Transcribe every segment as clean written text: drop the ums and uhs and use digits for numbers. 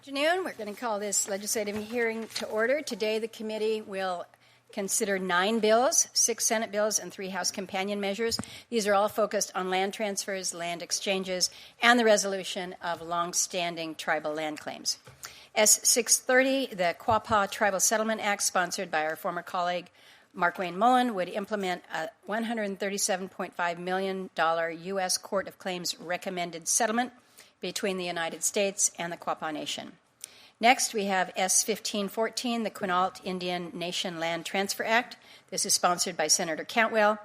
Afternoon. We're going to call this legislative hearing to order. Today, the committee will consider 9 bills, 6 Senate bills, and 3 House companion measures. These are all focused on land transfers, land exchanges, and the resolution of long-standing tribal land claims. S-630, the Quapaw Tribal Settlement Act, sponsored by our former colleague Mark Wayne Mullin, would implement a $137.5 million U.S. Court of Claims recommended settlement between the United States and the Quapaw Nation. Next, we have S-1514, the Quinault Indian Nation Land Transfer Act. This is sponsored by Senator Cantwell,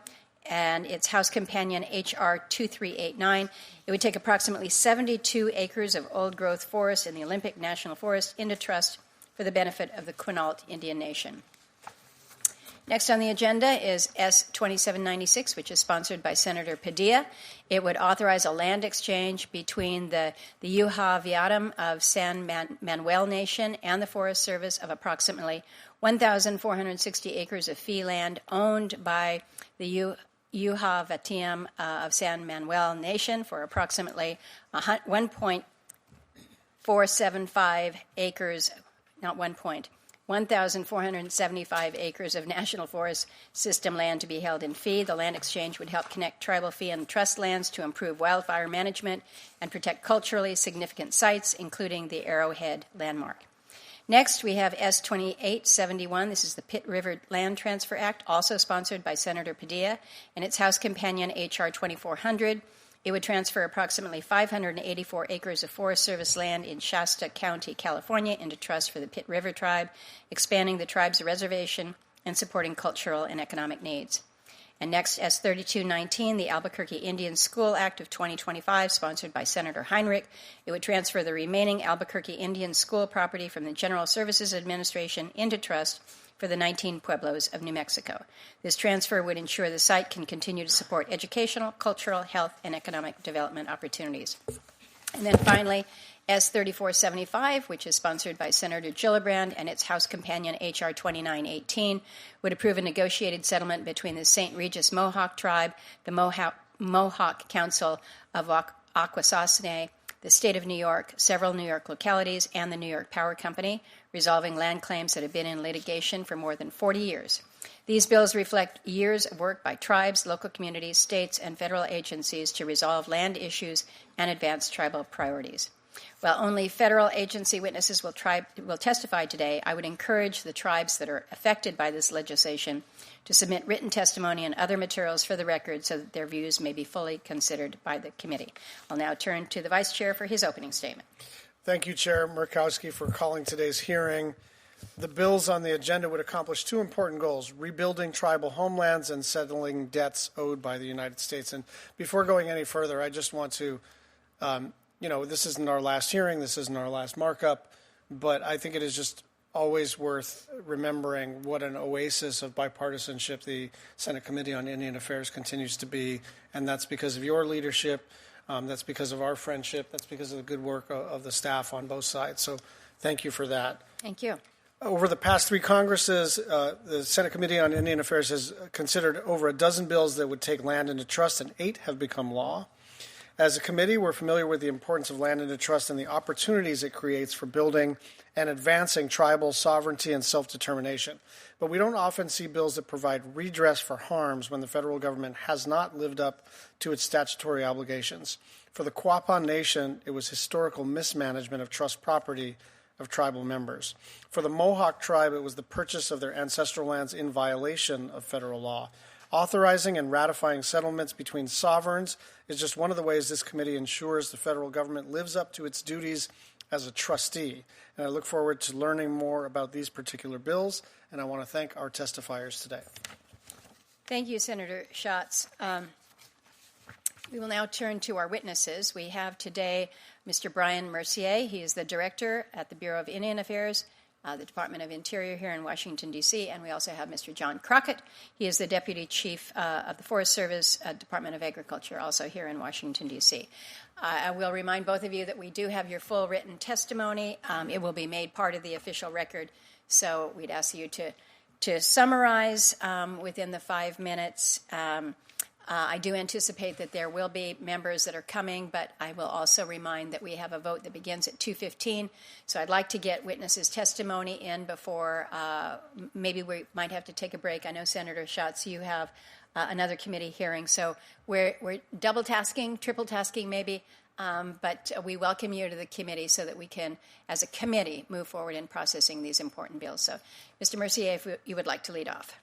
and its House companion, H.R. 2389. It would take approximately 72 acres of old-growth forest in the Olympic National Forest into trust for the benefit of the Quinault Indian Nation. Next on the agenda is S-2796, which is sponsored by Senator Padilla. It would authorize a land exchange between the Yuhaaviatam of San Manuel Nation and the Forest Service of approximately 1,460 acres of fee land owned by the Yuhaaviatam of San Manuel Nation for approximately 1.475 acres, not 1,475 acres of National Forest System land to be held in fee. The land exchange would help connect tribal fee and trust lands to improve wildfire management and protect culturally significant sites, including the Arrowhead Landmark. Next, we have S-2871. This is the Pitt River Land Transfer Act, also sponsored by Senator Padilla, and its House companion, H.R. 2400. It would transfer approximately 584 acres of Forest Service land in Shasta County, California, into trust for the Pitt River Tribe, expanding the tribe's reservation and supporting cultural and economic needs. And next, S-3219, the Albuquerque Indian School Act of 2025, sponsored by Senator Heinrich. It would transfer the remaining Albuquerque Indian School property from the General Services Administration into trust for the 19 pueblos of New Mexico. This transfer would ensure the site can continue to support educational, cultural, health, and economic development opportunities. And then finally, S-3475, which is sponsored by Senator Gillibrand, and its House companion, H.R. 2918, would approve a negotiated settlement between the St. Regis Mohawk tribe, the Mohawk Council of Akwesasne, the state of New York, several New York localities, and the New York Power Company, resolving land claims that have been in litigation for more than 40 years. These bills reflect years of work by tribes, local communities, states, and federal agencies to resolve land issues and advance tribal priorities. While only federal agency witnesses will testify today, I would encourage the tribes that are affected by this legislation to submit written testimony and other materials for the record so that their views may be fully considered by the committee. I'll now turn to the Vice Chair for his opening statement. Thank you, Chair Murkowski, for calling today's hearing. The bills on the agenda would accomplish 2 important goals: rebuilding tribal homelands and settling debts owed by the United States. And before going any further, I just want to, this isn't our last hearing, this isn't our last markup, but I think it is just always worth remembering what an oasis of bipartisanship the Senate Committee on Indian Affairs continues to be, and that's because of your leadership. That's because of our friendship. That's because of the good work of the staff on both sides. So thank you for that. Thank you. Over the past 3 Congresses, the Senate Committee on Indian Affairs has considered over a dozen bills that would take land into trust, and 8 have become law. As a committee, we're familiar with the importance of land into trust and the opportunities it creates for building and advancing tribal sovereignty and self-determination. But we don't often see bills that provide redress for harms when the federal government has not lived up to its statutory obligations. For the Quapaw Nation, it was historical mismanagement of trust property of tribal members. For the Mohawk tribe, it was the purchase of their ancestral lands in violation of federal law. Authorizing and ratifying settlements between sovereigns is just one of the ways this committee ensures the federal government lives up to its duties as a trustee. And I look forward to learning more about these particular bills, and I want to thank our testifiers today. Thank you, Senator Schatz. We will now turn to our witnesses. We have today Mr. Bryan Mercier. He is the director at the Bureau of Indian Affairs, the Department of Interior here in Washington, D.C., and we also have Mr. John Crockett. He is the Deputy Chief of the Forest Service, Department of Agriculture, also here in Washington, D.C. I will remind both of you that we do have your full written testimony. It will be made part of the official record, so we'd ask you to summarize within the 5 minutes. I do anticipate that there will be members that are coming, but I will also remind that we have a vote that begins at 2:15. So I'd like to get witnesses' testimony in before maybe we might have to take a break. I know, Senator Schatz, you have another committee hearing. So we're double tasking, triple tasking maybe, but we welcome you to the committee so that we can, as a committee, move forward in processing these important bills. So, Mr. Mercier, if you would like to lead off.